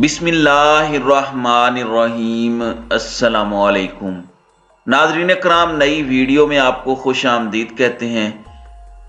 بسم اللہ الرحمن الرحیم۔ السلام علیکم ناظرین کرام، نئی ویڈیو میں آپ کو خوش آمدید کہتے ہیں۔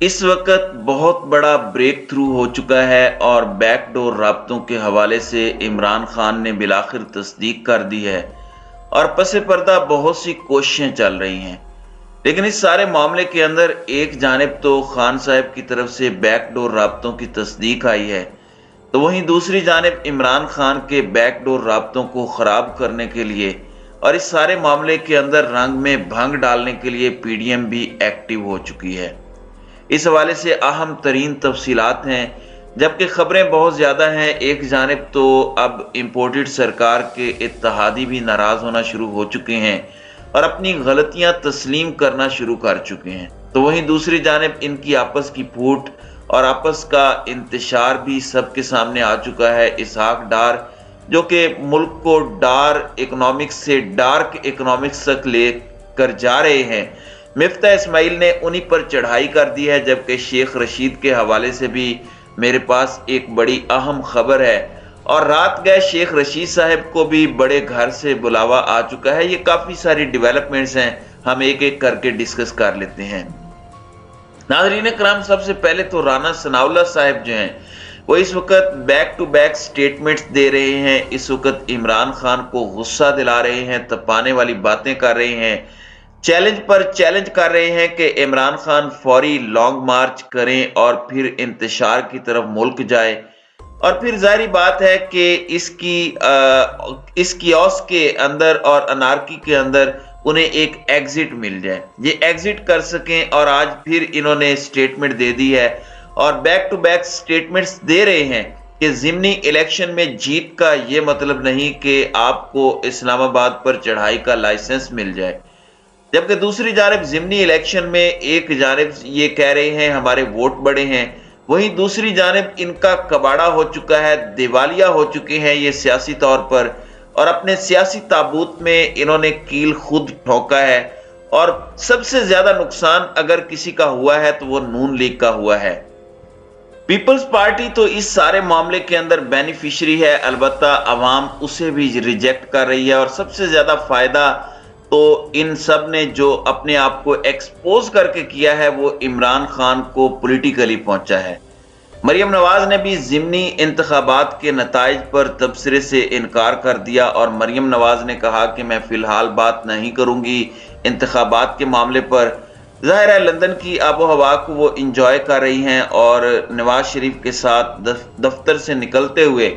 اس وقت بہت بڑا بریک تھرو ہو چکا ہے اور بیک ڈور رابطوں کے حوالے سے عمران خان نے بالآخر تصدیق کر دی ہے اور پس پردہ بہت سی کوششیں چل رہی ہیں، لیکن اس سارے معاملے کے اندر ایک جانب تو خان صاحب کی طرف سے بیک ڈور رابطوں کی تصدیق آئی ہے، تو وہیں دوسری جانب عمران خان کے بیک ڈور رابطوں کو خراب کرنے کے لیے اور اس سارے معاملے کے اندر رنگ میں بھنگ ڈالنے کے لیے پی ڈی ایم بھی ایکٹیو ہو چکی ہے۔ اس حوالے سے اہم ترین تفصیلات ہیں، جبکہ خبریں بہت زیادہ ہیں۔ ایک جانب تو اب امپورٹڈ سرکار کے اتحادی بھی ناراض ہونا شروع ہو چکے ہیں اور اپنی غلطیاں تسلیم کرنا شروع کر چکے ہیں، تو وہیں دوسری جانب ان کی آپس کی پھوٹ اور آپس کا انتشار بھی سب کے سامنے آ چکا ہے۔ اسحاق ڈار جو کہ ملک کو اکنامکس سے ڈارک اکنامکس تک لے کر جا رہے ہیں، مفتاح اسماعیل نے انہی پر چڑھائی کر دی ہے، جبکہ شیخ رشید کے حوالے سے بھی میرے پاس ایک بڑی اہم خبر ہے، اور رات گئے شیخ رشید صاحب کو بھی بڑے گھر سے بلاوا آ چکا ہے۔ یہ کافی ساری ڈیولپمنٹس ہیں، ہم ایک ایک کر کے ڈسکس کر لیتے ہیں۔ ناظرین کرام، سب سے پہلے تو رانا ثناءاللہ صاحب جو ہیں وہ اس وقت بیک ٹو بیک سٹیٹمنٹس دے رہے ہیں، اس وقت عمران خان کو غصہ دلا رہے ہیں، تپانے والی باتیں کر رہے ہیں، چیلنج پر چیلنج کر رہے ہیں کہ عمران خان فوری لانگ مارچ کریں اور پھر انتشار کی طرف ملک جائے، اور پھر ظاہری بات ہے کہ اس کیوس کے اندر اور انارکی کے اندر انہیں ایک ایگزٹ مل جائے، یہ ایگزٹ کر سکیں، اور آج پھر انہوں نے سٹیٹمنٹ دے دی ہے اور بیک ٹو بیک سٹیٹمنٹس دے رہے ہیں کہ ضمنی الیکشن میں جیت کا یہ مطلب نہیں کہ آپ کو اسلام آباد پر چڑھائی کا لائسنس مل جائے، جبکہ دوسری جانب ضمنی الیکشن میں ایک جانب یہ کہہ رہے ہیں ہمارے ووٹ بڑے ہیں، وہیں دوسری جانب ان کا کباڑا ہو چکا ہے، دیوالیہ ہو چکے ہیں یہ سیاسی طور پر، اور اپنے سیاسی تابوت میں انہوں نے کیل خود ٹھوکا ہے، اور سب سے زیادہ نقصان اگر کسی کا ہوا ہے تو وہ نون لیگ کا ہوا ہے۔ پیپلز پارٹی تو اس سارے معاملے کے اندر بینیفیشری ہے، البتہ عوام اسے بھی ریجیکٹ کر رہی ہے، اور سب سے زیادہ فائدہ تو ان سب نے جو اپنے آپ کو ایکسپوز کر کے کیا ہے وہ عمران خان کو پولیٹیکلی پہنچا ہے۔ مریم نواز نے بھی ضمنی انتخابات کے نتائج پر تبصرے سے انکار کر دیا، اور مریم نواز نے کہا کہ میں فی الحال بات نہیں کروں گی انتخابات کے معاملے پر۔ ظاہر ہے لندن کی آب و ہوا کو وہ انجوائے کر رہی ہیں، اور نواز شریف کے ساتھ دفتر سے نکلتے ہوئے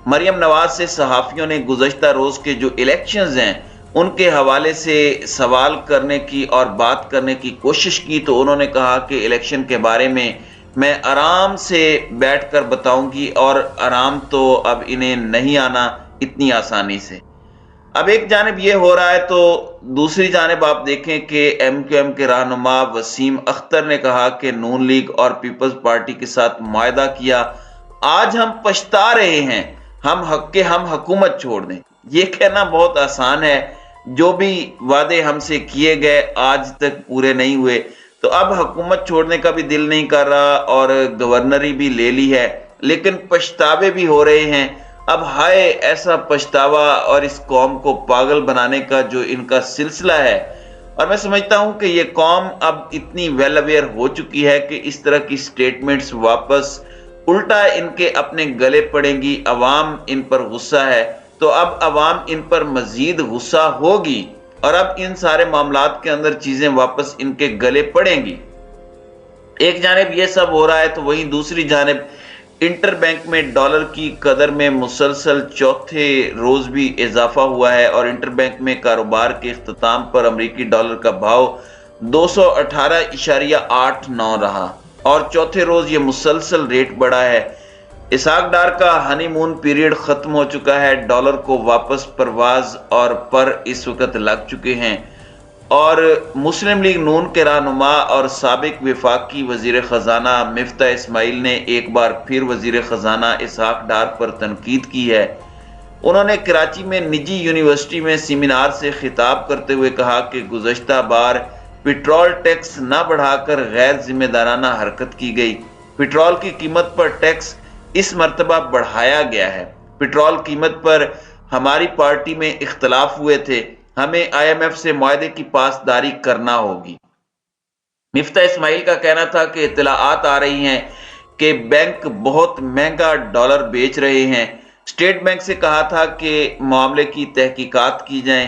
مریم نواز سے صحافیوں نے گزشتہ روز کے جو الیکشنز ہیں ان کے حوالے سے سوال کرنے کی اور بات کرنے کی کوشش کی، تو انہوں نے کہا کہ الیکشن کے بارے میں آرام سے بیٹھ کر بتاؤں گی، اور آرام تو اب انہیں نہیں آنا اتنی آسانی سے۔ اب ایک جانب یہ ہو رہا ہے تو دوسری جانب آپ دیکھیں کہ ایم کیو ایم کے رہنما وسیم اختر نے کہا کہ نون لیگ اور پیپلز پارٹی کے ساتھ معاہدہ کیا، آج ہم پچھتا رہے ہیں، ہم حکومت چھوڑ دیں۔ یہ کہنا بہت آسان ہے، جو بھی وعدے ہم سے کیے گئے آج تک پورے نہیں ہوئے، تو اب حکومت چھوڑنے کا بھی دل نہیں کر رہا اور گورنری بھی لے لی ہے، لیکن پچھتاوے بھی ہو رہے ہیں۔ اب ہائے ایسا پچھتاوا اور اس قوم کو پاگل بنانے کا جو ان کا سلسلہ ہے، اور میں سمجھتا ہوں کہ یہ قوم اب اتنی ویل اویئر ہو چکی ہے کہ اس طرح کی سٹیٹمنٹس واپس الٹا ان کے اپنے گلے پڑیں گی۔ عوام ان پر غصہ ہے، تو اب عوام ان پر مزید غصہ ہوگی، اور اب ان سارے معاملات کے اندر چیزیں واپس ان کے گلے پڑیں گی۔ ایک جانب یہ سب ہو رہا ہے تو وہیں دوسری جانب انٹر بینک میں ڈالر کی قدر میں مسلسل چوتھے روز بھی اضافہ ہوا ہے، اور انٹر بینک میں کاروبار کے اختتام پر امریکی ڈالر کا بھاؤ 218.89 رہا، اور چوتھے روز یہ مسلسل ریٹ بڑھا ہے۔ اسحاق ڈار کا ہنی مون پیریڈ ختم ہو چکا ہے، ڈالر کو واپس پرواز اور پر اس وقت لگ چکے ہیں، اور مسلم لیگ نون کے رہنما اور سابق وفاقی وزیر خزانہ مفتاح اسماعیل نے ایک بار پھر وزیر خزانہ اسحاق ڈار پر تنقید کی ہے۔ انہوں نے کراچی میں نجی یونیورسٹی میں سیمینار سے خطاب کرتے ہوئے کہا کہ گزشتہ بار پٹرول ٹیکس نہ بڑھا کر غیر ذمہ دارانہ حرکت کی گئی، پٹرول کی قیمت پر ٹیکس اس مرتبہ بڑھایا گیا ہے۔ पेट्रोल कीमत पर हमारी पार्टी में इख्तलाफ हुए थे, हमें IMF से मुआहदे की पासदारी करना होगी। मिफ्ता इस्माइल का कहना था कि इत्तलाआत आ रही हैं कि बैंक बहुत महंगा डॉलर बेच रहे हैं। स्टेट बैंक से कहा था कि मामले की तहकीकात की जाए,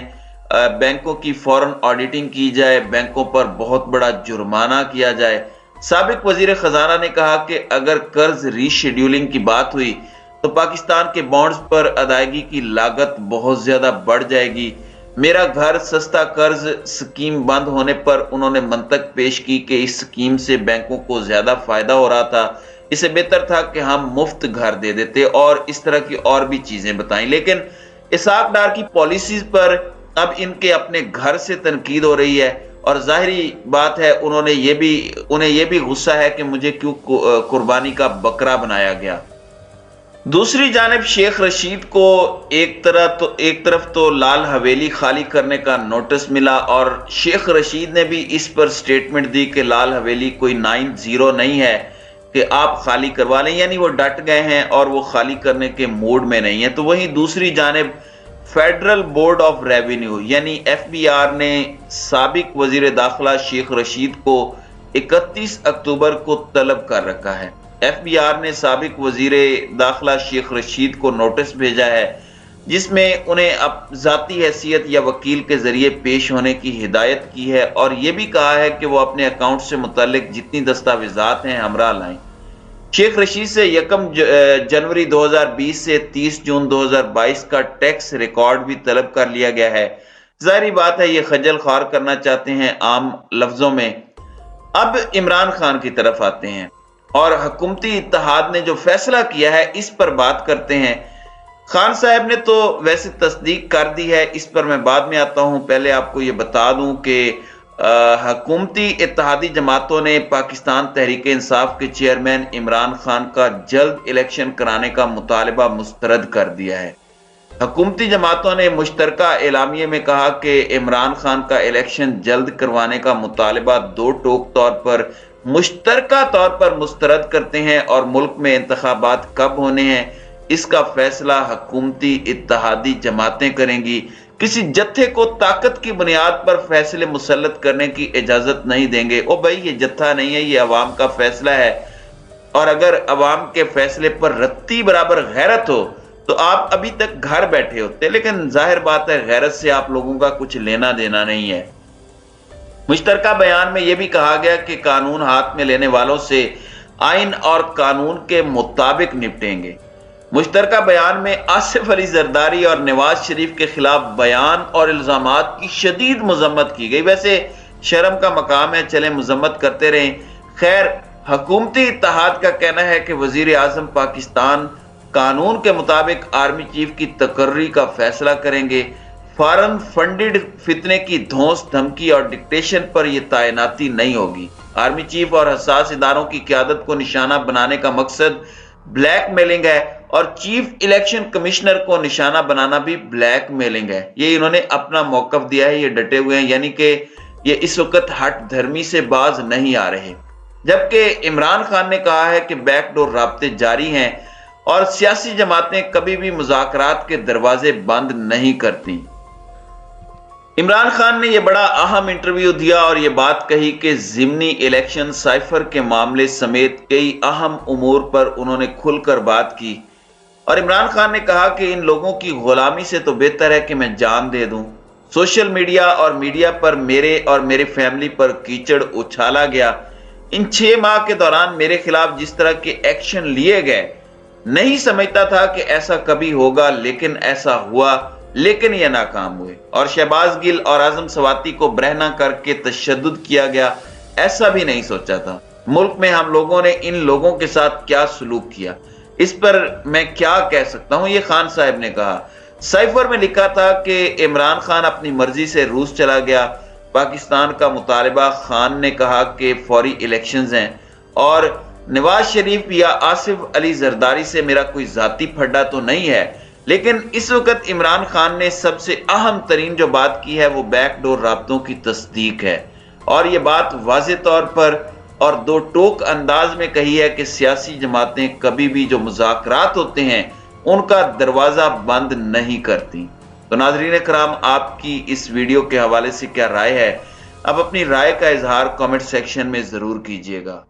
बैंकों की फौरन ऑडिटिंग की जाए, बैंकों पर बहुत बड़ा जुर्माना किया जाए। साबिक वजीर खजाना ने कहा कि अगर कर्ज रीशेड्यूलिंग की बात हुई तो पाकिस्तान के बॉन्ड्स पर अदायगी की लागत बहुत ज्यादा बढ़ जाएगी। मेरा घर सस्ता कर्ज स्कीम बंद होने पर उन्होंने मंतक पेश की कि इस स्कीम से बैंकों को ज्यादा फायदा हो रहा था, इससे बेहतर था कि हम मुफ्त घर दे देते, और इस तरह की और भी चीजें बताई। लेकिन इसहाक डार की पॉलिसीज पर अब इनके अपने घर से तनकीद हो रही है, और जाहिरी बात है उन्हें ये भी गुस्सा है कि मुझे क्यों कुर्बानी का बकरा बनाया गया। दूसरी जानिब शेख रशीद को एक तरफ तो लाल हवेली खाली करने का नोटिस मिला, और शेख रशीद ने भी इस पर स्टेटमेंट दी कि लाल हवेली कोई 9-0 नहीं है कि आप खाली करवा लें, यानी वो डट गए हैं और वो खाली करने के मूड में नहीं है। तो वहीं दूसरी जानिब फेडरल बोर्ड ऑफ रेवेन्यू यानी FBR ने साबिक वजीर दाखिला शेख रशीद को 31 अक्टूबर को तलब कर रखा है। FBR ने साबिक वजीर दाखिला शेख रशीद को नोटिस भेजा है, जिसमें उन्हें ज़ाती हैसियत या वकील के जरिए पेश होने की हिदायत की है, और यह भी कहा है कि वो अपने अकाउंट से मुतल्लिक जितनी दस्तावेजात हैं हमरा लाएं। शेख रशीद से 1 जनवरी 2020 से 30 जून 2022 का टैक्स रिकॉर्ड भी तलब कर लिया गया है। जाहिर बात है ये खजल ख्वार करना चाहते हैं आम लफ्जों में। अब इमरान खान की तरफ आते हैं और हुकूमती इत्तेहाद ने जो फैसला किया है इस पर बात करते हैं। खान साहब ने तो वैसे तस्दीक कर दी है, इस पर मैं बाद में आता हूं। पहले आपको ये बता दूं कि हुकूमती इत्तेहादी जमातों ने पाकिस्तान तहरीक इंसाफ के चेयरमैन इमरान खान का जल्द इलेक्शन कराने का मुतालबा मुस्तरद कर दिया है। हुकूमती जमातों ने मुश्तरका एलामिये में कहा कि इमरान खान का इलेक्शन जल्द करवाने का मुतालबा दो टोक तौर पर मुश्तरका तौर पर मुस्तरद करते हैं, और मुल्क में इंतखाबात कब होने हैं इसका फैसला हुकूमती इत्तेहादी जमातें करेंगी। किसी जत्थे को ताकत की बुनियाद पर फैसले मुसल्लत करने की इजाजत नहीं देंगे। ओ भाई, ये जत्था नहीं है, ये अवाम का फैसला है, और अगर अवाम के फैसले पर रत्ती बराबर गैरत हो तो आप अभी तक घर बैठे होते। लेकिन जाहिर बात है गैरत से आप लोगों का कुछ लेना देना नहीं है। मुश्तरका बयान में यह भी कहा गया कि कानून हाथ में लेने वालों से आइन और कानून के मुताबिक निपटेंगे। मुश्तरका बयान में आसिफ अली जरदारी और नवाज शरीफ के खिलाफ बयान और इल्जामात की शदीद मजम्मत की गई। वैसे शर्म का मकाम है, चले मजम्मत करते रहें। खैर, हुकूमती इत्तेहाद का कहना है कि वजीर आजम पाकिस्तान कानून के मुताबिक आर्मी चीफ की तकर्री का फैसला करेंगे। फॉरेन फंडेड फितने की धौंस धमकी और डिक्टेशन पर यह तैनाती नहीं होगी। आर्मी चीफ और हसास इदारों की क़यादत को निशाना बनाने का मकसद ब्लैक मेलिंग है, और चीफ इलेक्शन कमिश्नर को निशाना बनाना भी ब्लैक मेलिंग है। ये इन्होंने अपना मौकफ दिया है, ये डटे हुए हैं, यानी कि ये इस वक्त हट धर्मी से बाज नहीं आ रहे। जबकि इमरान खान ने कहा है कि बैकडोर राब्ते जारी हैं और सियासी जमातें कभी भी मुज़ाकरात के दरवाजे बंद नहीं करती। इमरान खान ने यह बड़ा अहम इंटरव्यू दिया और यह बात कही कि ज़िमनी इलेक्शन साइफर के मामले समेत कई अहम उमूर पर उन्होंने खुलकर बात की, और इमरान खान ने कहा कि इन लोगों की गुलामी से तो बेहतर है कि मैं जान दे दूं। सोशल मीडिया और मीडिया पर मेरे और मेरी फैमिली पर कीचड़ उछाला गया। इन 6 माह के दौरान मेरे खिलाफ जिस तरह के एक्शन लिए गए, नहीं समझता था कि ऐसा कभी होगा, लेकिन ऐसा हुआ, लेकिन यह नाकाम हुए। और शहबाज गिल और आजम सवाती को बरहना करके तशद्दुद किया गया, ऐसा भी नहीं सोचा था। मुल्क में हम लोगों ने इन लोगों के साथ क्या सलूक किया, इस पर मैं क्या कह सकता हूं, ये खान साहब ने कहा। साइफर में लिखा था कि इमरान खान अपनी मर्जी से रूस चला गया। पाकिस्तान का मुतालबा, खान ने कहा कि फौरी इलेक्शंस हैं, और नवाज शरीफ या आसिफ अली जरदारी से मेरा कोई जाती फड्डा तो नहीं है। लेकिन इस वक्त इमरान खान ने सबसे अहम तरीन जो बात की है वो बैकडोर राब्तों की तस्दीक है, और ये बात वाज़े तौर पर और दो टोक अंदाज में कही है कि सियासी जमातें कभी भी जो मुज़ाकरात होते हैं उनका दरवाजा बंद नहीं करती। तो नाज़रीन कराम, आपकी इस वीडियो के हवाले से क्या राय है? आप अपनी राय का इजहार कमेंट सेक्शन में जरूर कीजिएगा।